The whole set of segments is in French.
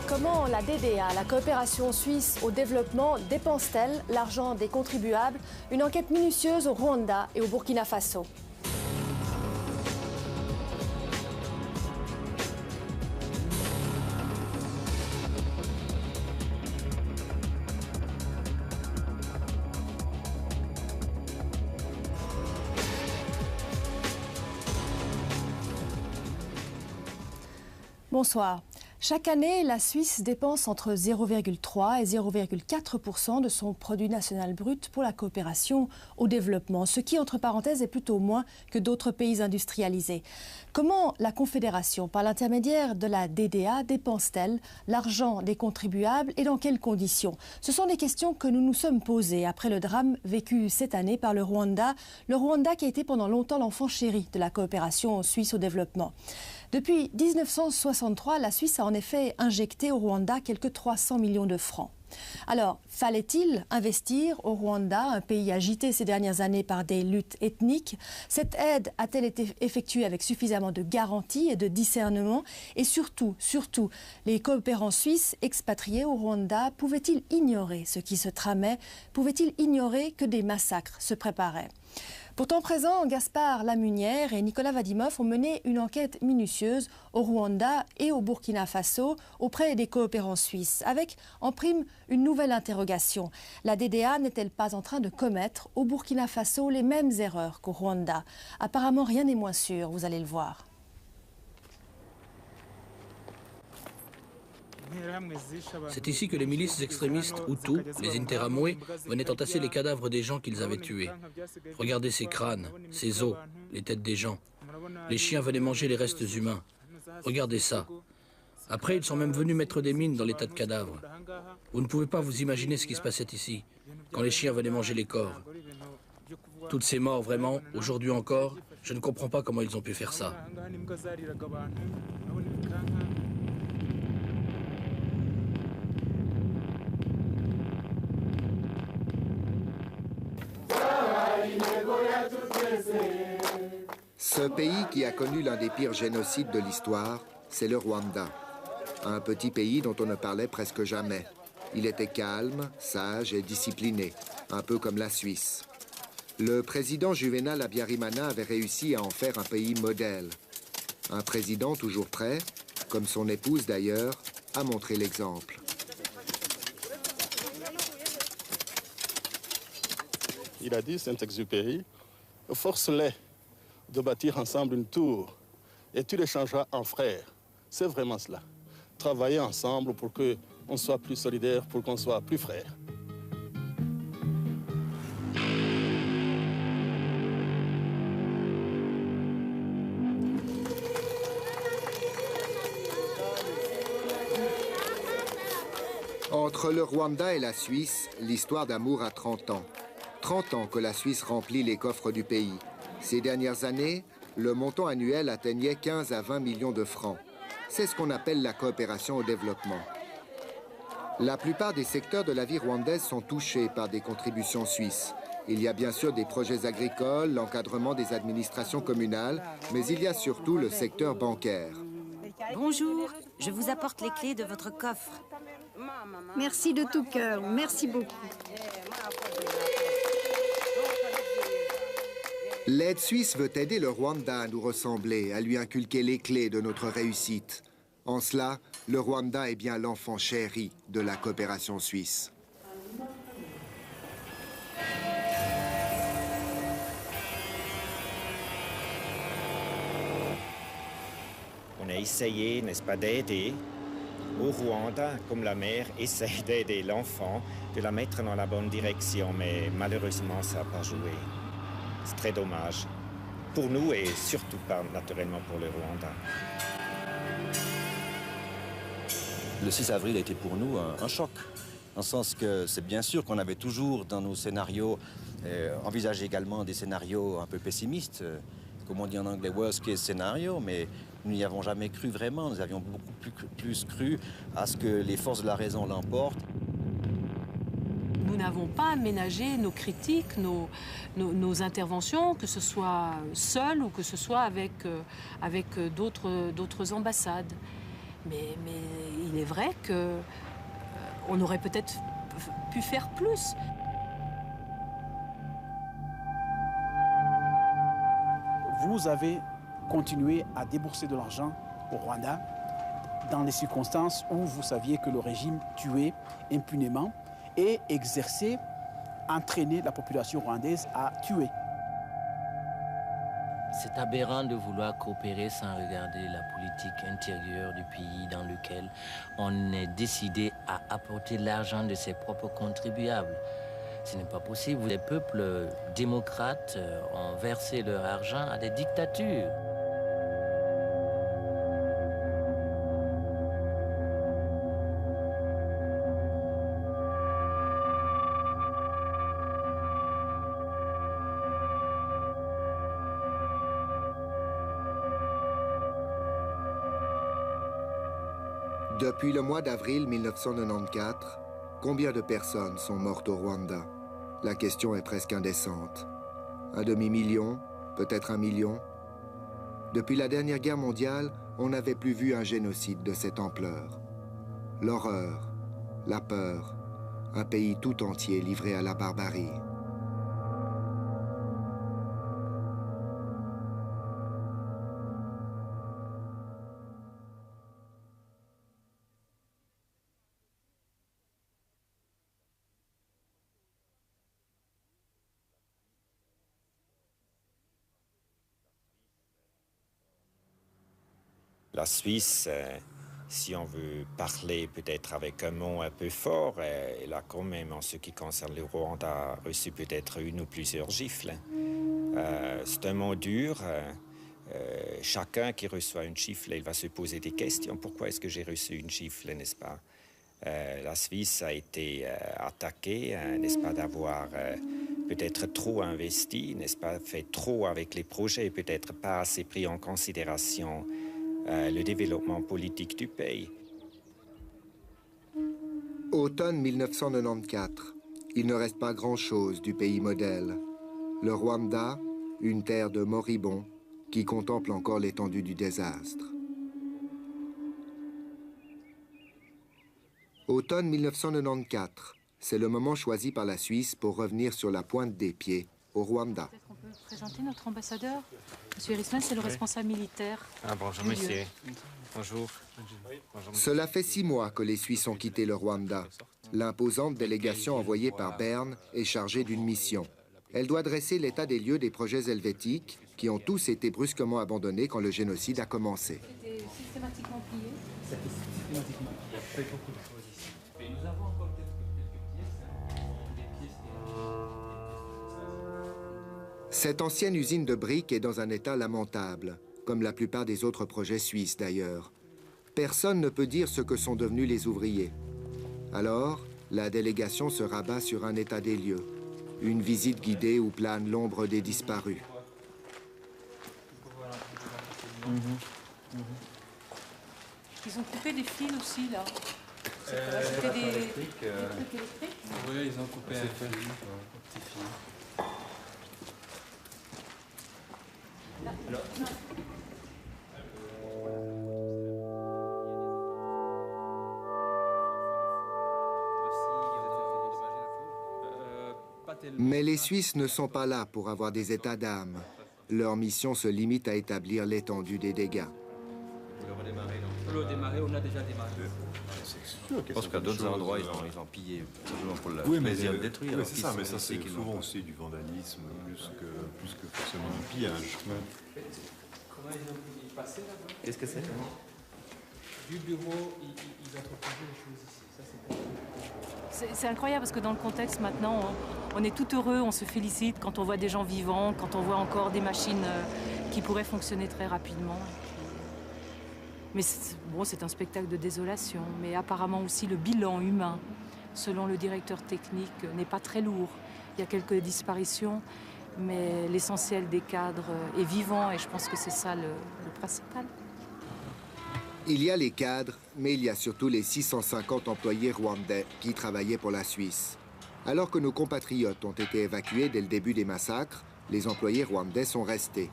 Comment la DDA, la coopération suisse au développement, dépense-t-elle l'argent des contribuables? Une enquête minutieuse au Rwanda et au Burkina Faso. Bonsoir. Chaque année, la Suisse dépense entre 0,3 et 0,4% de son produit national brut pour la coopération au développement, ce qui, entre parenthèses, est plutôt moins que d'autres pays industrialisés. Comment la Confédération, par l'intermédiaire de la DDA, dépense-t-elle l'argent des contribuables et dans quelles conditions? Ce sont des questions que nous nous sommes posées après le drame vécu cette année par le Rwanda qui a été pendant longtemps l'enfant chéri de la coopération suisse au développement. Depuis 1963, la Suisse a en effet injecté au Rwanda quelques 300 millions de francs. Alors, fallait-il investir au Rwanda, un pays agité ces dernières années par des luttes ethniques? Cette aide a-t-elle été effectuée avec suffisamment de garanties et de discernement? Et surtout, les coopérants suisses expatriés au Rwanda pouvaient-ils ignorer ce qui se tramait? Pouvaient-ils ignorer que des massacres se préparaient? Pourtant présents, Gaspard Lamunière et Nicolas Vadimov ont mené une enquête minutieuse au Rwanda et au Burkina Faso auprès des coopérants suisses, avec en prime une nouvelle interrogation. La DDA n'est-elle pas en train de commettre au Burkina Faso les mêmes erreurs qu'au Rwanda? Apparemment, rien n'est moins sûr, vous allez le voir. C'est ici que les milices extrémistes Hutus, les Interamwe, venaient entasser les cadavres des gens qu'ils avaient tués. Regardez ces crânes, ces os, les têtes des gens. Les chiens venaient manger les restes humains. Regardez ça. Après, ils sont même venus mettre des mines dans les tas de cadavres. Vous ne pouvez pas vous imaginer ce qui se passait ici, quand les chiens venaient manger les corps. Toutes ces morts, vraiment, aujourd'hui encore, je ne comprends pas comment ils ont pu faire ça. Ce pays qui a connu l'un des pires génocides de l'histoire, c'est le Rwanda. Un petit pays dont on ne parlait presque jamais. Il était calme, sage et discipliné, un peu comme la Suisse. Le président Juvenal Habyarimana avait réussi à en faire un pays modèle. Un président toujours prêt, comme son épouse d'ailleurs, à montrer l'exemple. Il a dit, Saint-Exupéry, force-les de bâtir ensemble une tour et tu les changeras en frères. C'est vraiment cela. Travailler ensemble pour qu'on soit plus solidaires, pour qu'on soit plus frères. Entre le Rwanda et la Suisse, l'histoire d'amour a 30 ans. 30 ans que la Suisse remplit les coffres du pays. Ces dernières années, le montant annuel atteignait 15 à 20 millions de francs. C'est ce qu'on appelle la coopération au développement. La plupart des secteurs de la vie rwandaise sont touchés par des contributions suisses. Il y a bien sûr des projets agricoles, l'encadrement des administrations communales, mais il y a surtout le secteur bancaire. Bonjour, je vous apporte les clés de votre coffre. Merci de tout cœur, merci beaucoup. L'aide suisse veut aider le Rwanda à nous ressembler, à lui inculquer les clés de notre réussite. En cela, le Rwanda est bien l'enfant chéri de la coopération suisse. On a essayé, n'est-ce pas, d'aider au Rwanda, comme la mère essaye d'aider l'enfant, de la mettre dans la bonne direction, mais malheureusement, ça n'a pas joué. C'est très dommage, pour nous et surtout pas naturellement pour le Rwanda. Le 6 avril a été pour nous un choc, dans le sens que c'est bien sûr qu'on avait toujours dans nos scénarios envisagé également des scénarios un peu pessimistes, comme on dit en anglais, worst case scenario, mais nous n'y avons jamais cru vraiment. Nous avions beaucoup plus cru à ce que les forces de la raison l'emportent. Nous n'avons pas aménagé nos critiques, nos interventions, que ce soit seules ou que ce soit avec d'autres ambassades. Mais il est vrai qu'on aurait peut-être pu faire plus. Vous avez continué à débourser de l'argent au Rwanda dans les circonstances où vous saviez que le régime tuait impunément et exerçait, entraînait la population rwandaise à tuer. C'est aberrant de vouloir coopérer sans regarder la politique intérieure du pays dans lequel on est décidé à apporter l'argent de ses propres contribuables. Ce n'est pas possible. Les peuples démocrates ont versé leur argent à des dictatures. Depuis le mois d'avril 1994, combien de personnes sont mortes au Rwanda? La question est presque indécente. Un demi-million, peut-être 1 million? Depuis la dernière guerre mondiale, on n'avait plus vu un génocide de cette ampleur. L'horreur, la peur, un pays tout entier livré à la barbarie. La Suisse, si on veut parler peut-être avec un mot un peu fort, elle a quand même, en ce qui concerne le Rwanda, reçu peut-être une ou plusieurs gifles. C'est un mot dur. Chacun qui reçoit une gifle, il va se poser des questions. Pourquoi est-ce que j'ai reçu une gifle, n'est-ce pas? La Suisse a été attaquée, n'est-ce pas, d'avoir peut-être trop investi, n'est-ce pas, fait trop avec les projets, peut-être pas assez pris en considération le développement politique du pays. Automne 1994. Il ne reste pas grand-chose du pays modèle. Le Rwanda, une terre de moribonds qui contemple encore l'étendue du désastre. Automne 1994. C'est le moment choisi par la Suisse pour revenir sur la pointe des pieds au Rwanda. Peut-être qu'on peut présenter notre ambassadeur. Monsieur Erisman, c'est le responsable militaire. Ah, bonjour, monsieur. Bonjour. Cela fait 6 mois que les Suisses ont quitté le Rwanda. L'imposante délégation envoyée par Berne est chargée d'une mission. Elle doit dresser l'état des lieux des projets helvétiques qui ont tous été brusquement abandonnés quand le génocide a commencé. C'était systématiquement plié. C'était systématiquement. Il y a fait beaucoup de choses ici. Mais nous avons encore quelques pièces. Cette ancienne usine de briques est dans un état lamentable, comme la plupart des autres projets suisses d'ailleurs. Personne ne peut dire ce que sont devenus les ouvriers. Alors, la délégation se rabat sur un état des lieux. Une visite guidée où plane l'ombre des disparus. Ils ont coupé des fils aussi, là. C'était des trucs électriques. Oui, ils ont coupé un fil, petit fil. Alors, mais les Suisses ne sont pas là pour avoir des états d'âme. Leur mission se limite à établir l'étendue des dégâts. le redémarrer, on a déjà démarré. Je pense qu'à d'autres endroits, ils ont pillé simplement pour le plaisir de détruire. Oui, c'est ça, mais ça, c'est souvent aussi du vandalisme, plus que forcément du pillage. Comment ils ont pu y passer là-bas? Qu'est-ce que c'est? Du bureau, ils entreposaient les choses ici. Ça, c'est incroyable parce que dans le contexte maintenant, on est tout heureux, on se félicite quand on voit des gens vivants, quand on voit encore des machines qui pourraient fonctionner très rapidement. Mais bon, c'est un spectacle de désolation, mais apparemment aussi le bilan humain, selon le directeur technique, n'est pas très lourd. Il y a quelques disparitions, mais l'essentiel des cadres est vivant et je pense que c'est ça le principal. Il y a les cadres, mais il y a surtout les 650 employés rwandais qui travaillaient pour la Suisse. Alors que nos compatriotes ont été évacués dès le début des massacres, les employés rwandais sont restés.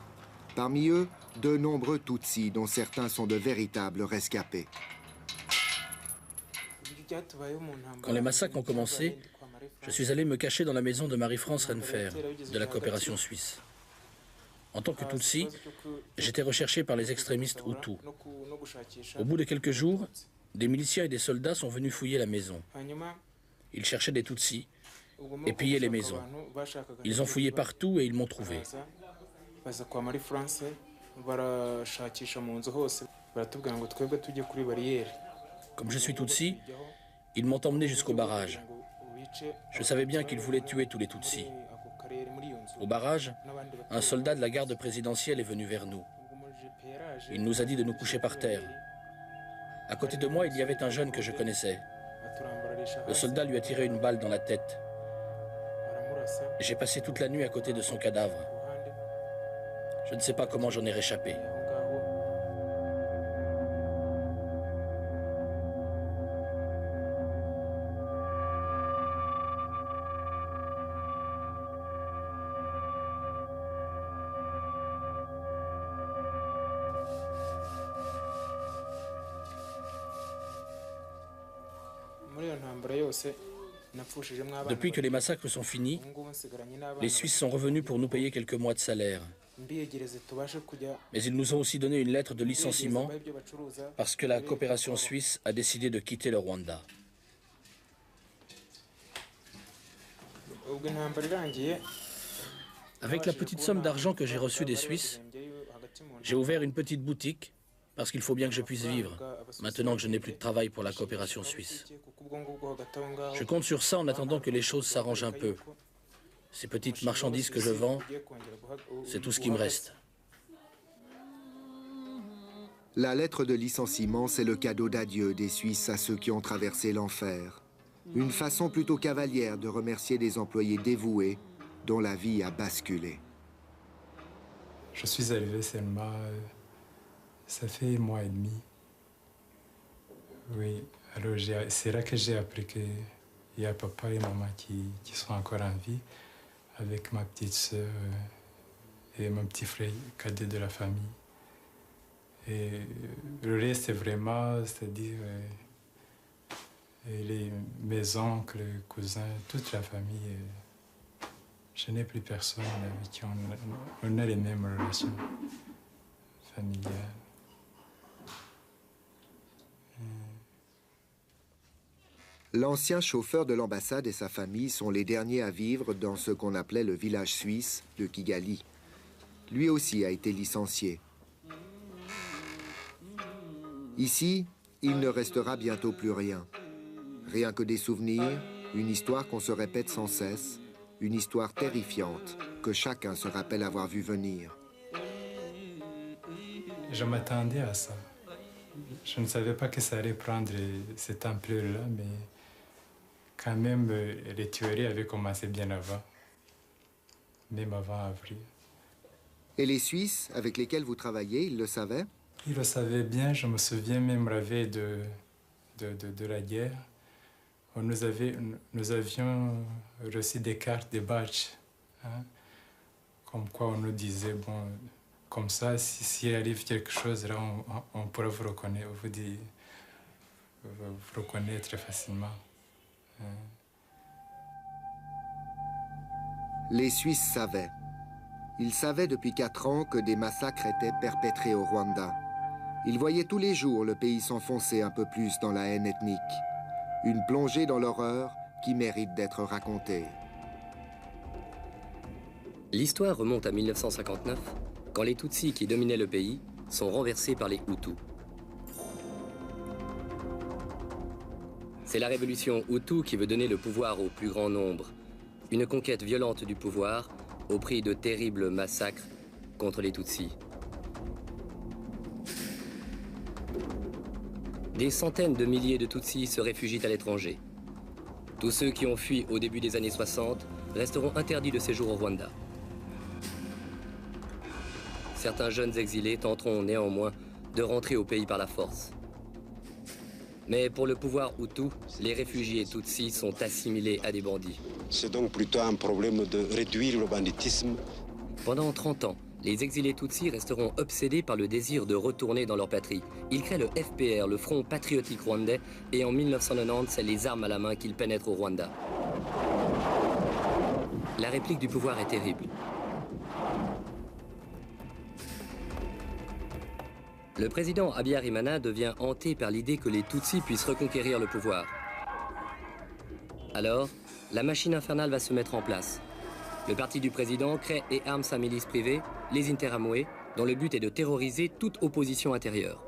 Parmi eux, de nombreux Tutsis, dont certains sont de véritables rescapés. Quand les massacres ont commencé, je suis allé me cacher dans la maison de Marie-France Renfer, de la coopération suisse. En tant que Tutsi, j'étais recherché par les extrémistes Hutus. Au bout de quelques jours, des miliciens et des soldats sont venus fouiller la maison. Ils cherchaient des Tutsis et pillaient les maisons. Ils ont fouillé partout et ils m'ont trouvé. Comme je suis Tutsi, ils m'ont emmené jusqu'au barrage. Je savais bien qu'ils voulaient tuer tous les Tutsis. Au barrage, un soldat de la garde présidentielle est venu vers nous. Il nous a dit de nous coucher par terre. À côté de moi, il y avait un jeune que je connaissais. Le soldat lui a tiré une balle dans la tête. J'ai passé toute la nuit à côté de son cadavre. Je ne sais pas comment j'en ai réchappé. Depuis que les massacres sont finis, les Suisses sont revenus pour nous payer quelques mois de salaire. Mais ils nous ont aussi donné une lettre de licenciement parce que la coopération suisse a décidé de quitter le Rwanda. Avec la petite somme d'argent que j'ai reçue des Suisses, j'ai ouvert une petite boutique parce qu'il faut bien que je puisse vivre, maintenant que je n'ai plus de travail pour la coopération suisse. Je compte sur ça en attendant que les choses s'arrangent un peu. Ces petites marchandises que je vends, c'est tout ce qui me reste. La lettre de licenciement, c'est le cadeau d'adieu des Suisses à ceux qui ont traversé l'enfer. Une façon plutôt cavalière de remercier des employés dévoués dont la vie a basculé. Je suis arrivé seulement, ça fait 1 mois et demi. Oui, alors c'est là que j'ai appris qu'il y a papa et maman qui sont encore en vie, avec ma petite sœur et mon petit frère cadet de la famille. Et le reste, c'est vraiment, c'est-à-dire mes oncles, cousins, toute la famille. Je n'ai plus personne avec qui on a les mêmes relations familiales. L'ancien chauffeur de l'ambassade et sa famille sont les derniers à vivre dans ce qu'on appelait le village suisse de Kigali. Lui aussi a été licencié. Ici, il ne restera bientôt plus rien. Rien que des souvenirs, une histoire qu'on se répète sans cesse, une histoire terrifiante que chacun se rappelle avoir vu venir. Je m'attendais à ça. Je ne savais pas que ça allait prendre cette ampleur-là, mais quand même, les tueries avaient commencé bien avant, même avant avril. Et les Suisses avec lesquels vous travaillez, ils le savaient? Ils le savaient bien. Je me souviens même la veille de la guerre. Nous avions reçu des cartes, des badges, hein, comme quoi on nous disait, bon, comme ça, s'il arrive quelque chose, là, on pourra vous reconnaître, vous reconnaître facilement. Les Suisses savaient. Ils savaient depuis 4 ans que des massacres étaient perpétrés au Rwanda. Ils voyaient tous les jours le pays s'enfoncer un peu plus dans la haine ethnique. Une plongée dans l'horreur qui mérite d'être racontée. L'histoire remonte à 1959, quand les Tutsis qui dominaient le pays sont renversés par les Hutus. C'est la révolution Hutu qui veut donner le pouvoir au plus grand nombre. Une conquête violente du pouvoir au prix de terribles massacres contre les Tutsis. Des centaines de milliers de Tutsis se réfugient à l'étranger. Tous ceux qui ont fui au début des années 60 resteront interdits de séjour au Rwanda. Certains jeunes exilés tenteront néanmoins de rentrer au pays par la force. Mais pour le pouvoir Hutu, les réfugiés Tutsis sont assimilés à des bandits. C'est donc plutôt un problème de réduire le banditisme. Pendant 30 ans, les exilés Tutsis resteront obsédés par le désir de retourner dans leur patrie. Ils créent le FPR, le Front Patriotique Rwandais, et en 1990, c'est les armes à la main qu'ils pénètrent au Rwanda. La réplique du pouvoir est terrible. Le président Habyarimana devient hanté par l'idée que les Tutsis puissent reconquérir le pouvoir. Alors, la machine infernale va se mettre en place. Le parti du président crée et arme sa milice privée, les Interahamwe, dont le but est de terroriser toute opposition intérieure.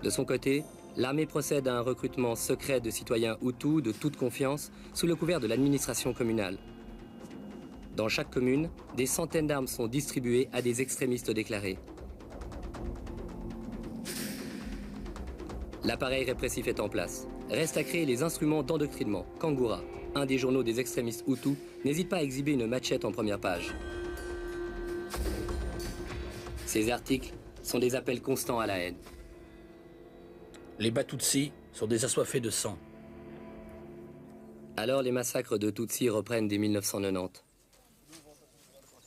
De son côté, l'armée procède à un recrutement secret de citoyens Hutus de toute confiance sous le couvert de l'administration communale. Dans chaque commune, des centaines d'armes sont distribuées à des extrémistes déclarés. L'appareil répressif est en place. Reste à créer les instruments d'endoctrinement. Kangura, un des journaux des extrémistes Hutus, n'hésite pas à exhiber une machette en première page. Ces articles sont des appels constants à la haine. Les Batutsis sont des assoiffés de sang. Alors les massacres de Tutsis reprennent dès 1990.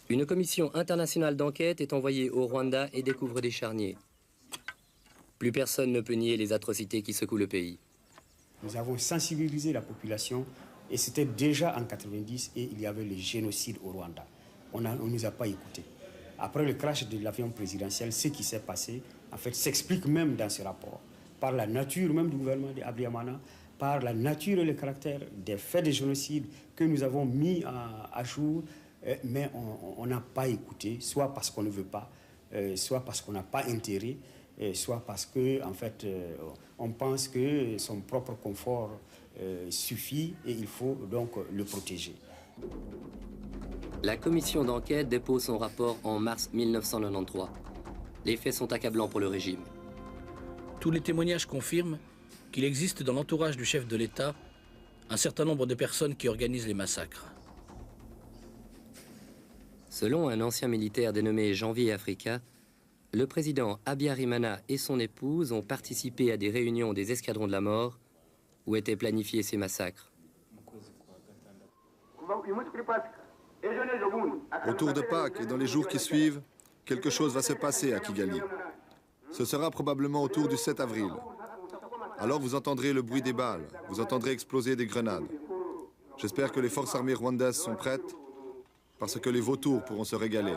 Une commission internationale d'enquête est envoyée au Rwanda et découvre des charniers. Plus personne ne peut nier les atrocités qui secouent le pays. Nous avons sensibilisé la population et c'était déjà en 90 et il y avait le génocide au Rwanda. On ne nous a pas écoutés. Après le crash de l'avion présidentiel, ce qui s'est passé, en fait, s'explique même dans ce rapport. Par la nature même du gouvernement d'Habyarimana, par la nature et le caractère des faits de génocide que nous avons mis à jour, mais on n'a pas écouté, soit parce qu'on ne veut pas, soit parce qu'on n'a pas intérêt, soit parce que, en fait, on pense que son propre confort suffit et il faut donc le protéger. La commission d'enquête dépose son rapport en mars 1993. Les faits sont accablants pour le régime. Tous les témoignages confirment qu'il existe dans l'entourage du chef de l'État un certain nombre de personnes qui organisent les massacres. Selon un ancien militaire dénommé Janvier Africa, le président Habyarimana et son épouse ont participé à des réunions des escadrons de la mort où étaient planifiés ces massacres. Autour de Pâques et dans les jours qui suivent, quelque chose va se passer à Kigali. Ce sera probablement autour du 7 avril. Alors vous entendrez le bruit des balles, vous entendrez exploser des grenades. J'espère que les forces armées rwandaises sont prêtes, parce que les vautours pourront se régaler.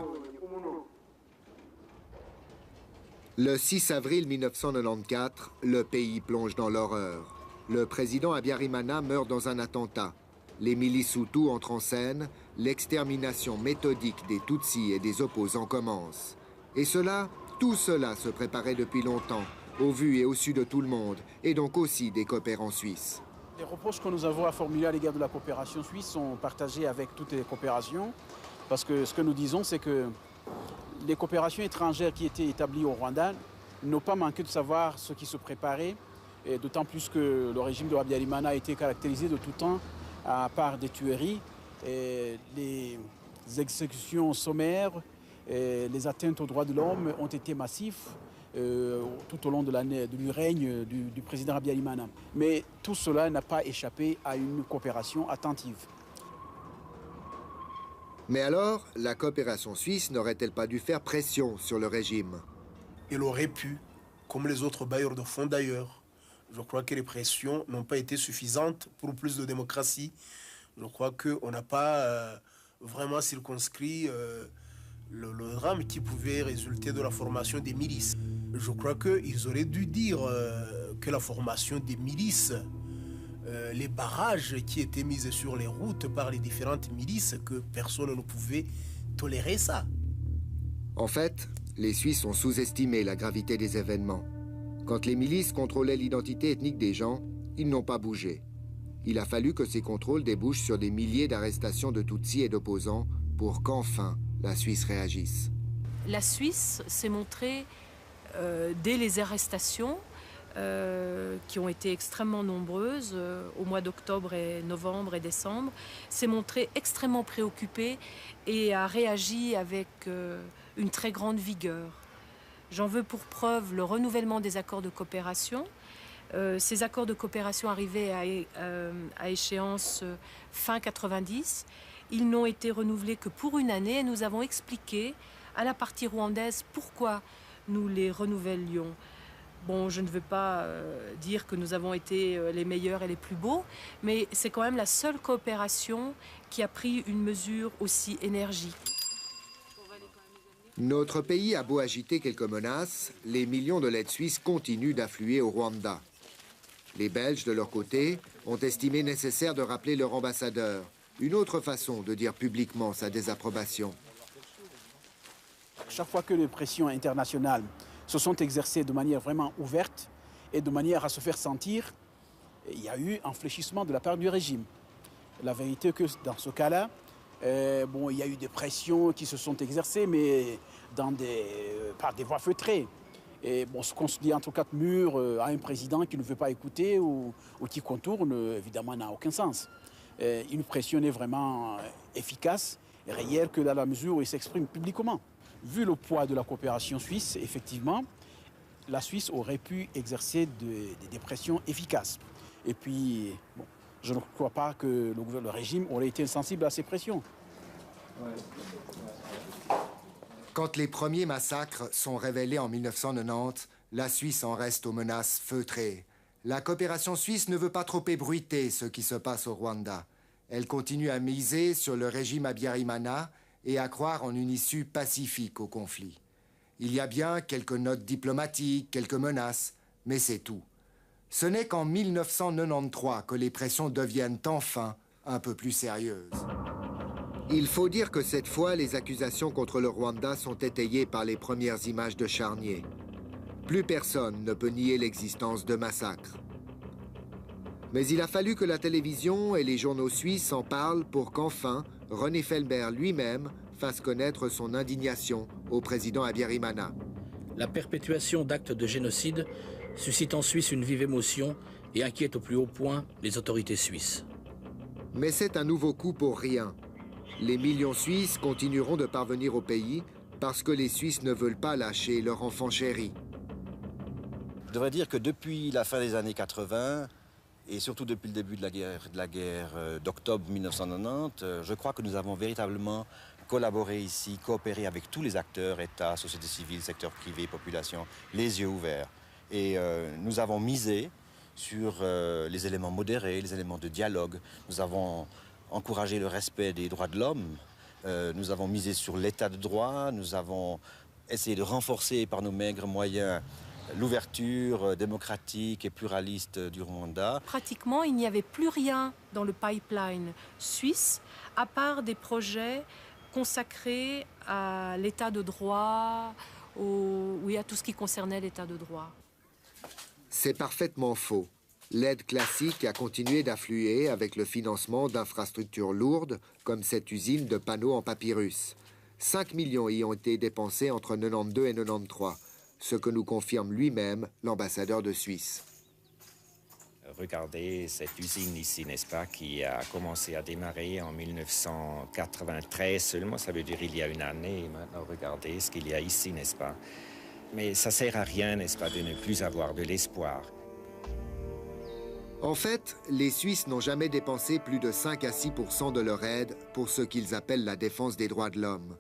Le 6 avril 1994, le pays plonge dans l'horreur. Le président Habyarimana meurt dans un attentat. Les milices Hutus entrent en scène, l'extermination méthodique des Tutsis et des opposants commence. Et cela, tout cela se préparait depuis longtemps, au vu et au su de tout le monde, et donc aussi des coopérants suisses. Les reproches que nous avons à formuler à l'égard de la coopération suisse sont partagés avec toutes les coopérations, parce que ce que nous disons, c'est que les coopérations étrangères qui étaient établies au Rwanda n'ont pas manqué de savoir ce qui se préparait, et d'autant plus que le régime de Habyarimana a été caractérisé de tout temps par des tueries, et les exécutions sommaires, et les atteintes aux droits de l'homme ont été massifs tout au long du règne du président Habyarimana. Mais tout cela n'a pas échappé à une coopération attentive. Mais alors, la coopération suisse n'aurait-elle pas dû faire pression sur le régime? Il aurait pu, comme les autres bailleurs de fonds d'ailleurs. Je crois que les pressions n'ont pas été suffisantes pour plus de démocratie. Je crois qu'on n'a pas vraiment circonscrit le drame qui pouvait résulter de la formation des milices. Je crois qu'ils auraient dû dire que la formation des milices, les barrages qui étaient mis sur les routes par les différentes milices, que personne ne pouvait tolérer ça. En fait, les Suisses ont sous-estimé la gravité des événements. Quand les milices contrôlaient l'identité ethnique des gens, ils n'ont pas bougé. Il a fallu que ces contrôles débouchent sur des milliers d'arrestations de Tutsis et d'opposants pour qu'enfin la Suisse réagisse. La Suisse s'est montrée, dès les arrestations, qui ont été extrêmement nombreuses au mois d'octobre et novembre et décembre, s'est montrée extrêmement préoccupée et a réagi avec une très grande vigueur. J'en veux pour preuve le renouvellement des accords de coopération. Ces accords de coopération arrivaient à échéance fin 90. Ils n'ont été renouvelés que pour une année et nous avons expliqué à la partie rwandaise pourquoi nous les renouvelions. Bon, je ne veux pas dire que nous avons été les meilleurs et les plus beaux, mais c'est quand même la seule coopération qui a pris une mesure aussi énergique. Notre pays a beau agiter quelques menaces, les millions de l'aide suisse continuent d'affluer au Rwanda. Les Belges, de leur côté, ont estimé nécessaire de rappeler leur ambassadeur. Une autre façon de dire publiquement sa désapprobation. Chaque fois que les pressions internationales se sont exercées de manière vraiment ouverte et de manière à se faire sentir, il y a eu un fléchissement de la part du régime. La vérité est que dans ce cas-là, bon, il y a eu des pressions qui se sont exercées, mais par des voies feutrées. Et bon, ce qu'on se dit entre quatre murs à un président qui ne veut pas écouter ou qui contourne, évidemment, n'a aucun sens. Une pression est vraiment efficace et réelle que dans la mesure où il s'exprime publiquement. Vu le poids de la coopération suisse, effectivement, la Suisse aurait pu exercer des pressions efficaces. Et puis, bon, je ne crois pas que le régime aurait été insensible à ces pressions. Quand les premiers massacres sont révélés en 1990, la Suisse en reste aux menaces feutrées. La coopération suisse ne veut pas trop ébruiter ce qui se passe au Rwanda. Elle continue à miser sur le régime Habyarimana et à croire en une issue pacifique au conflit. Il y a bien quelques notes diplomatiques, quelques menaces, mais c'est tout. Ce n'est qu'en 1993 que les pressions deviennent enfin un peu plus sérieuses. Il faut dire que cette fois, les accusations contre le Rwanda sont étayées par les premières images de charniers. Plus personne ne peut nier l'existence de massacres. Mais il a fallu que la télévision et les journaux suisses en parlent pour qu'enfin, René Felbert lui-même fasse connaître son indignation au président Habyarimana. La perpétuation d'actes de génocide suscite en Suisse une vive émotion et inquiète au plus haut point les autorités suisses. Mais c'est un nouveau coup pour rien. Les millions suisses continueront de parvenir au pays parce que les Suisses ne veulent pas lâcher leur enfant chéri. Je devrais dire que depuis la fin des années 80, et surtout depuis le début de la guerre d'octobre 1990, je crois que nous avons véritablement collaboré ici, coopéré avec tous les acteurs, État, société civile, secteur privé, population, les yeux ouverts. Et nous avons misé sur les éléments modérés, les éléments de dialogue. Nous avons encouragé le respect des droits de l'homme. Nous avons misé sur l'état de droit. Nous avons essayé de renforcer par nos maigres moyens l'ouverture démocratique et pluraliste du Rwanda. Pratiquement, il n'y avait plus rien dans le pipeline suisse, à part des projets consacrés à l'état de droit, à tout ce qui concernait l'état de droit. C'est parfaitement faux. L'aide classique a continué d'affluer avec le financement d'infrastructures lourdes, comme cette usine de panneaux en papyrus. 5 millions y ont été dépensés entre 92 et 93. Ce que nous confirme lui-même l'ambassadeur de Suisse. Regardez cette usine ici, n'est-ce pas, qui a commencé à démarrer en 1993 seulement, ça veut dire il y a une année. Maintenant, regardez ce qu'il y a ici, n'est-ce pas. Mais ça ne sert à rien, n'est-ce pas, de ne plus avoir de l'espoir. En fait, les Suisses n'ont jamais dépensé plus de 5 à 6% de leur aide pour ce qu'ils appellent la défense des droits de l'homme.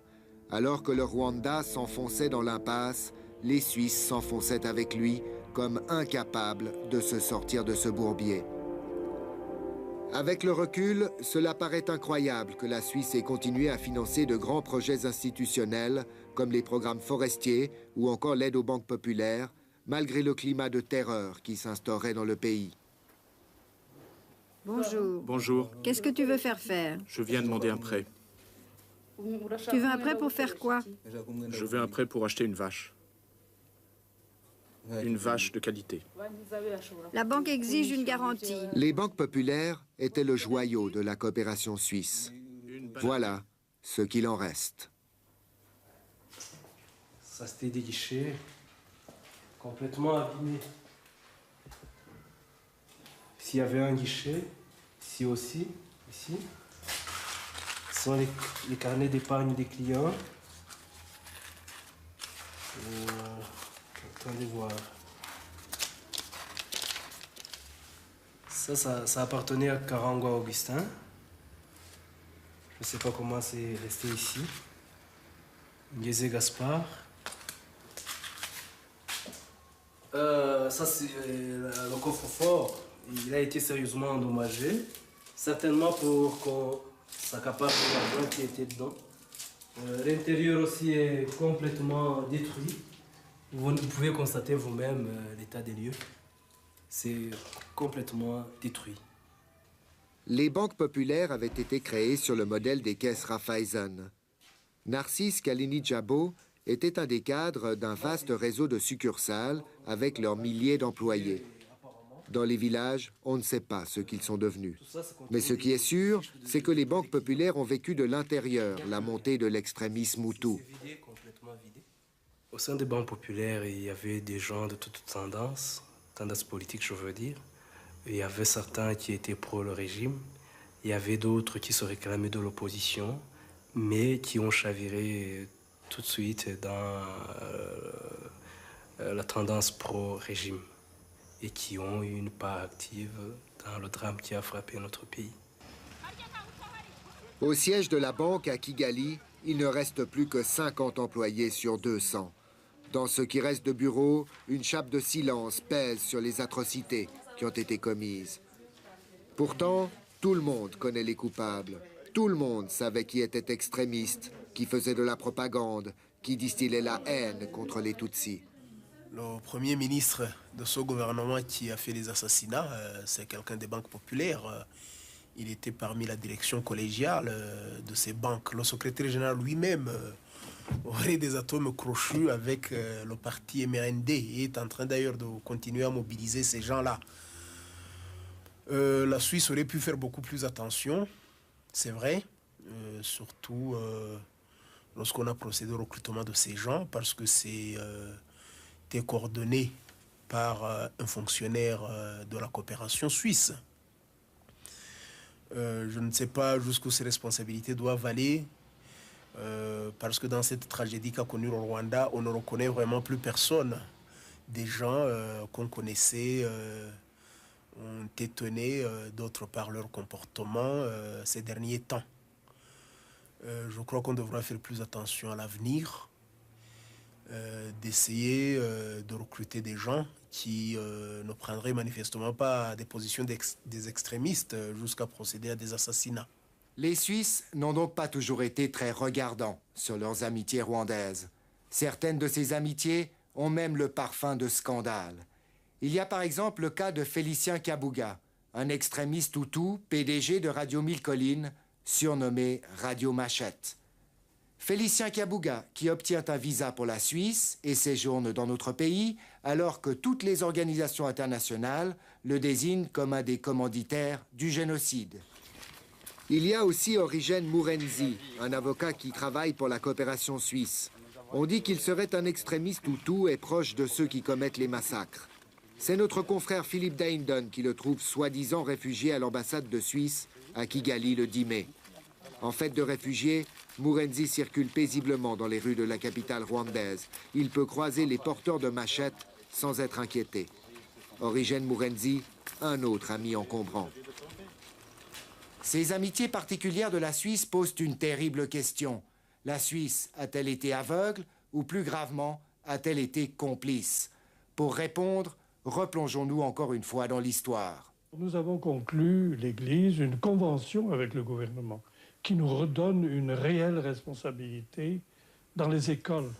Alors que le Rwanda s'enfonçait dans l'impasse, les Suisses s'enfonçaient avec lui comme incapables de se sortir de ce bourbier. Avec le recul, cela paraît incroyable que la Suisse ait continué à financer de grands projets institutionnels comme les programmes forestiers ou encore l'aide aux banques populaires, malgré le climat de terreur qui s'instaurait dans le pays. Bonjour. Bonjour. Qu'est-ce que tu veux faire? Je viens demander un prêt. Tu veux un prêt pour faire quoi? Je veux un prêt pour acheter une vache. Une vache de qualité. La banque exige une garantie. Les banques populaires étaient le joyau de la coopération suisse. Voilà ce qu'il en reste. Ça, c'était des guichets complètement abîmés. S'il y avait un guichet, ici aussi, ici. Ce sont les carnets d'épargne des clients. Attendez voir. Ça appartenait à Karangwa Augustin. ne sais pas comment c'est resté ici. Guézé Gaspard. Ça, c'est le coffre-fort. Il a été sérieusement endommagé. Certainement pour qu'on s'accapare de l'argent qui était dedans. L'intérieur aussi est complètement détruit. Vous pouvez constater vous-même l'état des lieux. C'est complètement détruit. Les banques populaires avaient été créées sur le modèle des caisses Raiffeisen. Narcisse Kalini-Djabo était un des cadres d'un vaste réseau de succursales avec leurs milliers d'employés. Dans les villages, on ne sait pas ce qu'ils sont devenus. Mais ce qui est sûr, c'est que les banques populaires ont vécu de l'intérieur la montée de l'extrémisme hutu. Au sein des banques populaires, il y avait des gens de toutes tendances politiques, je veux dire. Il y avait certains qui étaient pro le régime, il y avait d'autres qui se réclamaient de l'opposition, mais qui ont chaviré tout de suite dans la tendance pro-régime et qui ont eu une part active dans le drame qui a frappé notre pays. Au siège de la banque à Kigali, il ne reste plus que 50 employés sur 200. Dans ce qui reste de bureaux, une chape de silence pèse sur les atrocités qui ont été commises. Pourtant, tout le monde connaît les coupables. Tout le monde savait qui était extrémiste, qui faisait de la propagande, qui distillait la haine contre les Tutsis. Le premier ministre de ce gouvernement qui a fait les assassinats, c'est quelqu'un des banques populaires. Il était parmi la direction collégiale de ces banques. Le secrétaire général lui-même aurait des atomes crochus avec le parti MRND et est en train d'ailleurs de continuer à mobiliser ces gens-là. La Suisse aurait pu faire beaucoup plus attention, c'est vrai, surtout lorsqu'on a procédé au recrutement de ces gens, parce que c'est coordonné par un fonctionnaire de la coopération suisse. Je ne sais pas jusqu'où ces responsabilités doivent aller, parce que dans cette tragédie qu'a connue le Rwanda, on ne reconnaît vraiment plus personne. Des gens qu'on connaissait ont étonné d'autres par leur comportement ces derniers temps. Je crois qu'on devra faire plus attention à l'avenir, d'essayer de recruter des gens qui ne prendraient manifestement pas des positions des extrémistes jusqu'à procéder à des assassinats. Les Suisses n'ont donc pas toujours été très regardants sur leurs amitiés rwandaises. Certaines de ces amitiés ont même le parfum de scandale. Il y a par exemple le cas de Félicien Kabuga, un extrémiste hutu, PDG de Radio 1000 Collines, surnommé Radio Machette. Félicien Kabuga, qui obtient un visa pour la Suisse et séjourne dans notre pays, alors que toutes les organisations internationales le désignent comme un des commanditaires du génocide. Il y a aussi Origène Mourenzi, un avocat qui travaille pour la coopération suisse. On dit qu'il serait un extrémiste hutu et proche de ceux qui commettent les massacres. C'est notre confrère Philippe Daindon qui le trouve soi-disant réfugié à l'ambassade de Suisse à Kigali le 10 mai. En fait de réfugié, Mourenzi circule paisiblement dans les rues de la capitale rwandaise. Il peut croiser les porteurs de machettes sans être inquiété. Origène Mourenzi, un autre ami encombrant. Ces amitiés particulières de la Suisse posent une terrible question. La Suisse a-t-elle été aveugle ou, plus gravement, a-t-elle été complice? Pour répondre, replongeons-nous encore une fois dans l'histoire. Nous avons conclu, l'Église, une convention avec le gouvernement qui nous redonne une réelle responsabilité dans les écoles.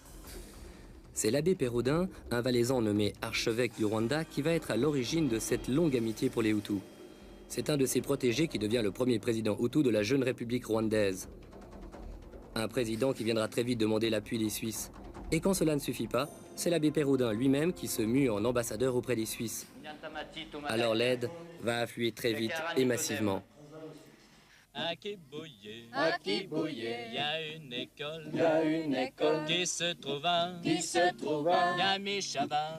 C'est l'abbé Péroudin, un Valaisan nommé archevêque du Rwanda, qui va être à l'origine de cette longue amitié pour les Hutus. C'est un de ses protégés qui devient le premier président Hutu de la jeune République rwandaise. Un président qui viendra très vite demander l'appui des Suisses. Et quand cela ne suffit pas, c'est l'abbé Péroudin lui-même qui se mue en ambassadeur auprès des Suisses. Alors l'aide va affluer très vite et massivement. À Kibuye, il y a une école, qui se trouve à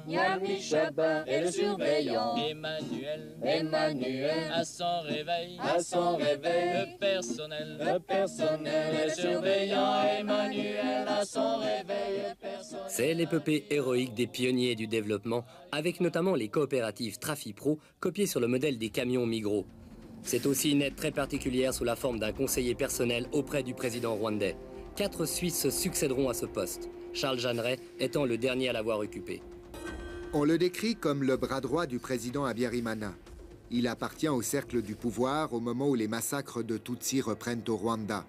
Nyamishaba, et le surveillant Emmanuel, à son réveil, le personnel, le surveillant Emmanuel, à son réveil, le personnel. C'est l'épopée héroïque des pionniers du développement, avec notamment les coopératives Trafipro, copiées sur le modèle des camions Migros. C'est aussi une aide très particulière sous la forme d'un conseiller personnel auprès du président rwandais. 4 Suisses succéderont à ce poste, Charles Jeanneret étant le dernier à l'avoir occupé. On le décrit comme le bras droit du président Habyarimana. Il appartient au cercle du pouvoir au moment où les massacres de Tutsis reprennent au Rwanda.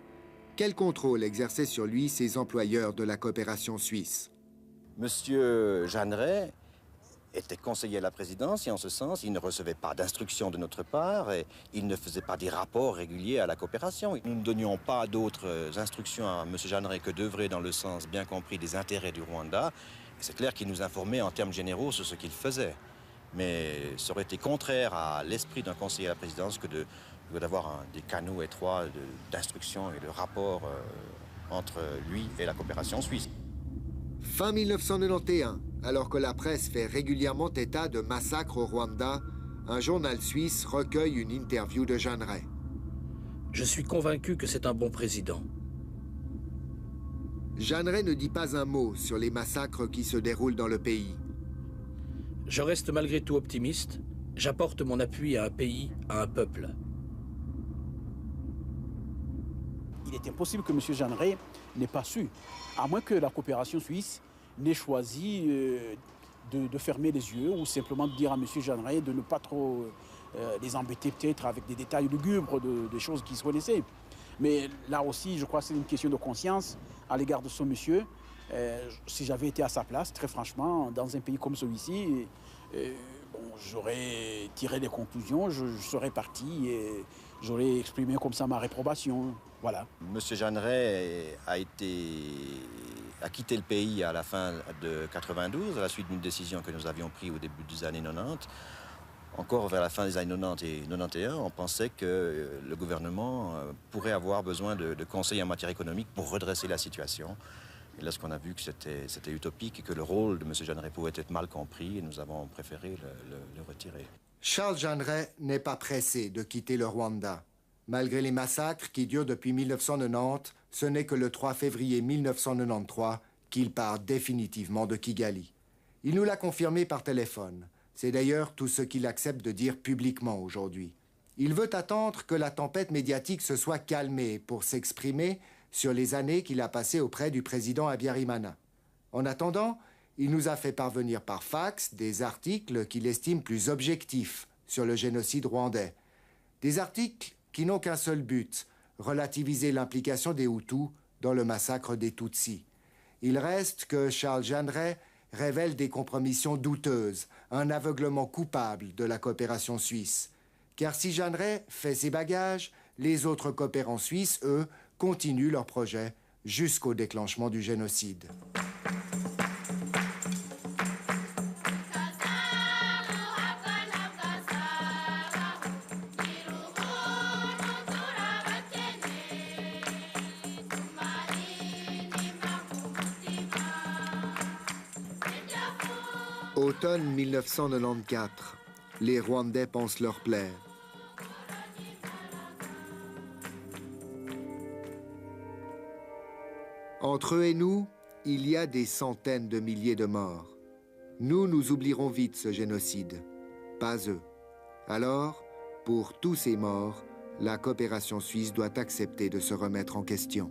Quel contrôle exerçaient sur lui ses employeurs de la coopération suisse? Monsieur Jeanneret était conseiller à la présidence et en ce sens, il ne recevait pas d'instructions de notre part et il ne faisait pas des rapports réguliers à la coopération. Nous ne donnions pas d'autres instructions à monsieur Jeanneret que d'œuvrer dans le sens bien compris des intérêts du Rwanda. C'est clair qu'il nous informait en termes généraux sur ce qu'il faisait. Mais ça aurait été contraire à l'esprit d'un conseiller à la présidence que d'avoir des canaux étroits d'instruction et de rapports entre lui et la coopération suisse. Fin 1991, alors que la presse fait régulièrement état de massacres au Rwanda, un journal suisse recueille une interview de Jeanneret. Je suis convaincu que c'est un bon président. Jeanneret ne dit pas un mot sur les massacres qui se déroulent dans le pays. Je reste malgré tout optimiste. J'apporte mon appui à un pays, à un peuple. Il est impossible que M. Jeanneret n'ait pas su, à moins que la coopération suisse n'ait choisi de fermer les yeux ou simplement de dire à M. Jeanneret de ne pas trop les embêter peut-être avec des détails lugubres des choses qui se connaissaient. Mais là aussi, je crois que c'est une question de conscience à l'égard de ce monsieur. Si j'avais été à sa place, très franchement, dans un pays comme celui-ci, bon, j'aurais tiré des conclusions, je serais parti et j'aurais exprimé comme ça ma réprobation. Voilà. Monsieur Jeanneret a quitté le pays à la fin de 92, à la suite d'une décision que nous avions prise au début des années 90. Encore vers la fin des années 90 et 91, on pensait que le gouvernement pourrait avoir besoin de conseils en matière économique pour redresser la situation. Et lorsqu'on a vu que c'était utopique et que le rôle de M. Jeanneret pouvait être mal compris, nous avons préféré le retirer. Charles Jeanneret n'est pas pressé de quitter le Rwanda. Malgré les massacres qui durent depuis 1990, ce n'est que le 3 février 1993 qu'il part définitivement de Kigali. Il nous l'a confirmé par téléphone. C'est d'ailleurs tout ce qu'il accepte de dire publiquement aujourd'hui. Il veut attendre que la tempête médiatique se soit calmée pour s'exprimer sur les années qu'il a passées auprès du président Habyarimana. En attendant, il nous a fait parvenir par fax des articles qu'il estime plus objectifs sur le génocide rwandais. Des articles qui n'ont qu'un seul but, relativiser l'implication des Hutus dans le massacre des Tutsis. Il reste que Charles Jeanneret révèle des compromissions douteuses, un aveuglement coupable de la coopération suisse. Car si Jeanneret fait ses bagages, les autres coopérants suisses, eux, continuent leur projet jusqu'au déclenchement du génocide. Automne 1994. Les Rwandais pensent leur plaire. Entre eux et nous, il y a des centaines de milliers de morts. Nous oublierons vite ce génocide. Pas eux. Alors, pour tous ces morts, la coopération suisse doit accepter de se remettre en question.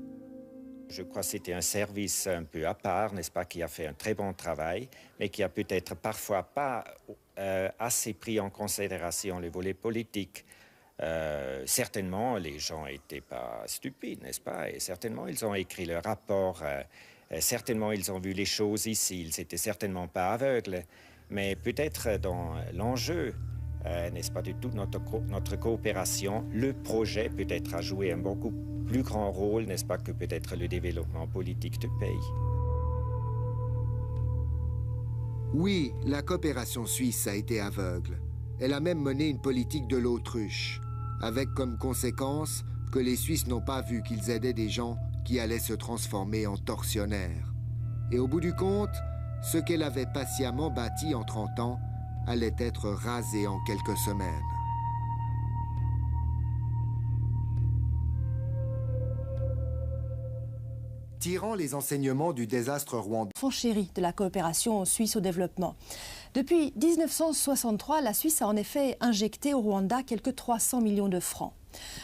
Je crois que c'était un service un peu à part, n'est-ce pas, qui a fait un très bon travail, mais qui a peut-être parfois pas assez pris en considération le volet politique. Certainement, les gens n'étaient pas stupides, n'est-ce pas? Et certainement, ils ont écrit le rapport. Certainement, ils ont vu les choses ici. Ils n'étaient certainement pas aveugles. Mais peut-être dans l'enjeu, n'est-ce pas, de toute notre coopération, le projet peut-être a joué un beaucoup plus grand rôle, n'est-ce pas, que peut-être le développement politique du pays. Oui, la coopération suisse a été aveugle. Elle a même mené une politique de l'autruche, avec comme conséquence que les Suisses n'ont pas vu qu'ils aidaient des gens qui allaient se transformer en tortionnaires. Et au bout du compte, ce qu'elle avait patiemment bâti en 30 ans allait être rasé en quelques semaines. Tirant les enseignements du désastre rwandais. Fond chéri de la coopération suisse au développement. Depuis 1963, la Suisse a en effet injecté au Rwanda quelques 300 millions de francs.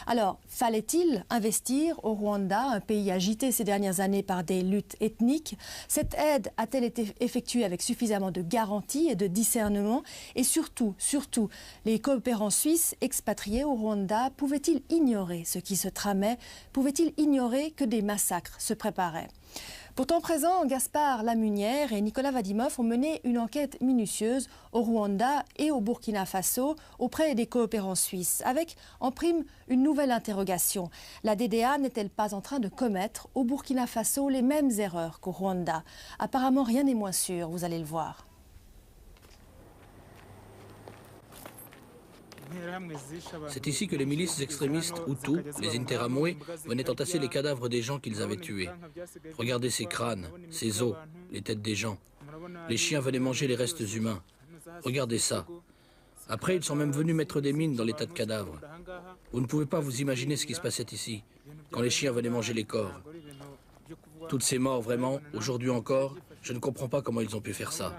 Alors, fallait-il investir au Rwanda, un pays agité ces dernières années par des luttes ethniques? Cette aide a-t-elle été effectuée avec suffisamment de garanties et de discernement? Et surtout, les coopérants suisses expatriés au Rwanda pouvaient-ils ignorer ce qui se tramait? Pouvaient-ils ignorer que des massacres se préparaient? Pourtant présents, Gaspard Lamunière et Nicolas Vadimov ont mené une enquête minutieuse au Rwanda et au Burkina Faso auprès des coopérants suisses, avec en prime une nouvelle interrogation. La DDA n'est-elle pas en train de commettre au Burkina Faso les mêmes erreurs qu'au Rwanda? Apparemment, rien n'est moins sûr, vous allez le voir. C'est ici que les milices extrémistes Hutus, les Interamwe, venaient entasser les cadavres des gens qu'ils avaient tués. Regardez ces crânes, ces os, les têtes des gens. Les chiens venaient manger les restes humains. Regardez ça. Après, ils sont même venus mettre des mines dans les tas de cadavres. Vous ne pouvez pas vous imaginer ce qui se passait ici, quand les chiens venaient manger les corps. Toutes ces morts, vraiment, aujourd'hui encore, je ne comprends pas comment ils ont pu faire ça.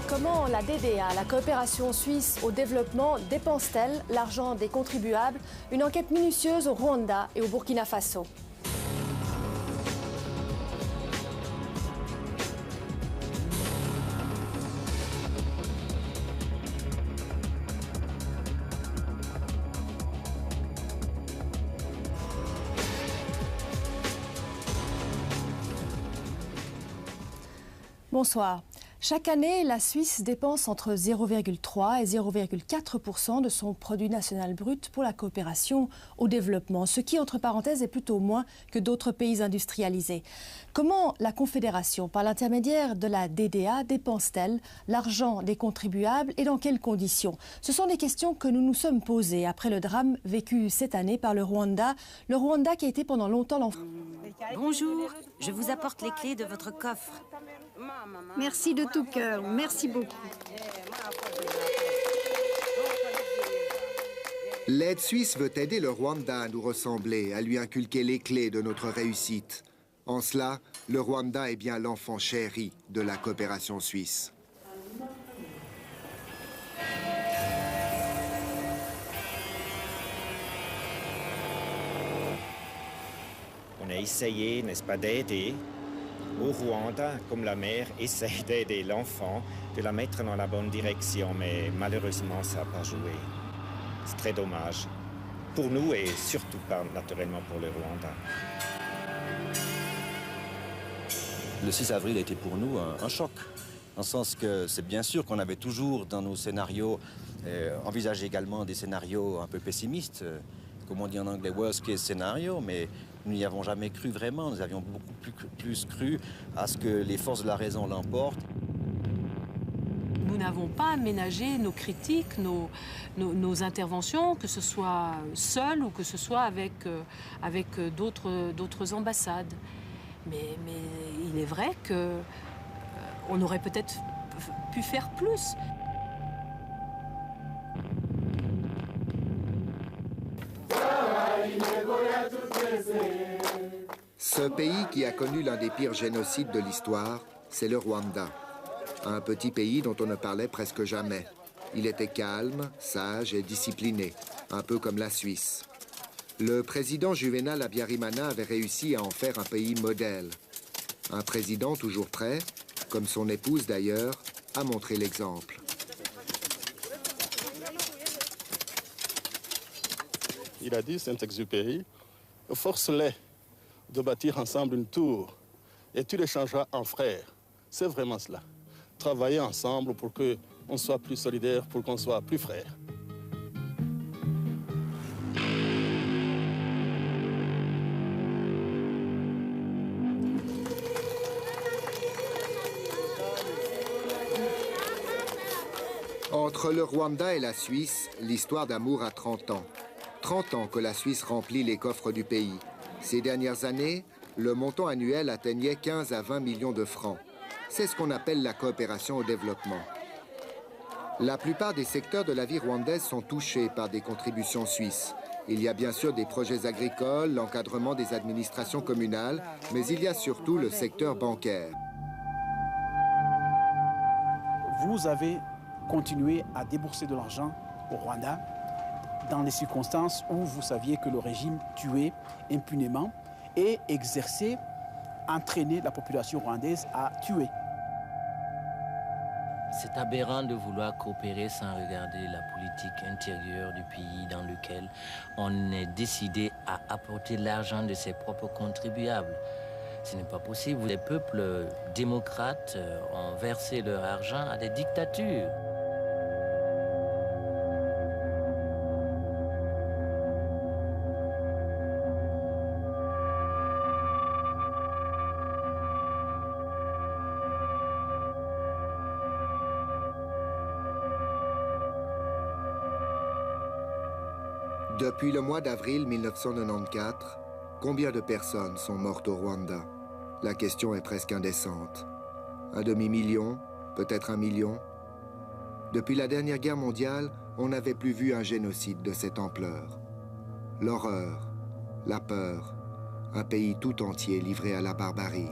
Comment la DDA, la coopération suisse au développement, dépense-t-elle l'argent des contribuables? Une enquête minutieuse au Rwanda et au Burkina Faso. Bonsoir. Chaque année, la Suisse dépense entre 0,3 et 0,4% de son produit national brut pour la coopération au développement, ce qui, entre parenthèses, est plutôt moins que d'autres pays industrialisés. Comment la Confédération, par l'intermédiaire de la DDA, dépense-t-elle l'argent des contribuables et dans quelles conditions? Ce sont des questions que nous nous sommes posées après le drame vécu cette année par le Rwanda qui a été pendant longtemps l'enfant. Bonjour, je vous apporte les clés de votre coffre. Merci de tout cœur, merci beaucoup. L'aide suisse veut aider le Rwanda à nous ressembler, à lui inculquer les clés de notre réussite. En cela, le Rwanda est bien l'enfant chéri de la coopération suisse. On a essayé, n'est-ce pas, d'aider au Rwanda, comme la mère essaie d'aider l'enfant, de la mettre dans la bonne direction, mais malheureusement, ça n'a pas joué. C'est très dommage. Pour nous et surtout pas naturellement pour le Rwanda. Le 6 avril a été pour nous un choc, dans le sens que c'est bien sûr qu'on avait toujours dans nos scénarios envisagé également des scénarios un peu pessimistes, comme on dit en anglais, worst case scenario, mais nous n'y avons jamais cru vraiment. Nous avions beaucoup plus cru à ce que les forces de la raison l'emportent. Nous n'avons pas aménagé nos critiques, nos interventions, que ce soit seuls ou que ce soit avec d'autres ambassades. Mais il est vrai qu'on aurait peut-être pu faire plus. Ce pays qui a connu l'un des pires génocides de l'histoire, c'est le Rwanda. Un petit pays dont on ne parlait presque jamais. Il était calme, sage et discipliné, un peu comme la Suisse. Le président Juvenal Habyarimana avait réussi à en faire un pays modèle. Un président toujours prêt, comme son épouse d'ailleurs, à montrer l'exemple. Il a dit, Saint-Exupéry, force-les de bâtir ensemble une tour et tu les changeras en frères. C'est vraiment cela. Travailler ensemble pour qu'on soit plus solidaires, pour qu'on soit plus frères. Entre le Rwanda et la Suisse, l'histoire d'amour a 30 ans. 30 ans que la Suisse remplit les coffres du pays. Ces dernières années, le montant annuel atteignait 15 à 20 millions de francs. C'est ce qu'on appelle la coopération au développement. La plupart des secteurs de la vie rwandaise sont touchés par des contributions suisses. Il y a bien sûr des projets agricoles, l'encadrement des administrations communales, mais il y a surtout le secteur bancaire. Vous avez continué à débourser de l'argent au Rwanda dans les circonstances où vous saviez que le régime tuait impunément et exerçait, entraînait la population rwandaise à tuer. C'est aberrant de vouloir coopérer sans regarder la politique intérieure du pays dans lequel on est décidé à apporter l'argent de ses propres contribuables. Ce n'est pas possible. Les peuples démocrates ont versé leur argent à des dictatures. Depuis le mois d'avril 1994, combien de personnes sont mortes au Rwanda? La question est presque indécente. Un demi-million, peut-être 1 million? Depuis la dernière guerre mondiale, on n'avait plus vu un génocide de cette ampleur. L'horreur, la peur, un pays tout entier livré à la barbarie.